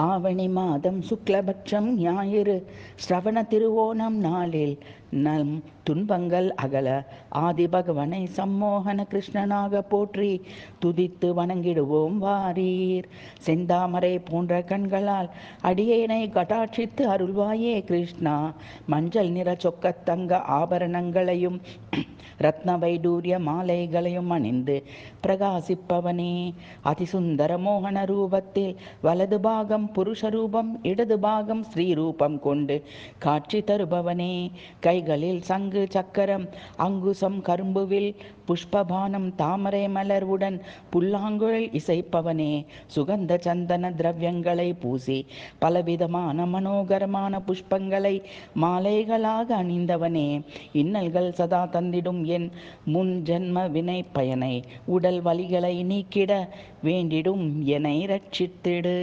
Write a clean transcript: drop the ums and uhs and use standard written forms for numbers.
ஆவணி மாதம் சுக்லபட்சம் ஞாயிறு ஸ்ரவண திருவோணம் நாளில் நம் துன்பங்கள் அகல ஆதிபகவனை சம்மோகன கிருஷ்ணனாக போற்றி துதித்து வணங்கிடுவோம் வாரீர். செந்தாமரை போன்ற கண்களால் அடியேனை கடாட்சித்து அருள்வாயே கிருஷ்ணா. மஞ்சள் நிற சொக்கத்தங்க ஆபரணங்களையும் ரத்ன வைடூரிய மாலைகளையும் அணிந்து பிரகாசிப்பவனே, அதிசுந்தர மோகன ரூபத்தில் வலது பாகம் புருஷ ரூபம் இடது பாகம் ஸ்ரீ ரூபம் கொண்டு காட்சி தருபவனே, கைகளில் சங்கு சக்கரம் அங்குசம் கரும்புவில் புஷ்பபானம் தாமரை மலர்வுடன் புல்லாங்குழல் இசைப்பவனே, சுகந்த சந்தன திரவியங்களை பூசி பலவிதமான மனோகரமான புஷ்பங்களை மாலைகளாக அணிந்தவனே, இன்னல்கள் சதா தந்திடும் என் முன் ஜென்ம வினை பயனை உடல் வலிகளை நீக்கிட வேண்டிடும் என்னை ரட்சித்திடு.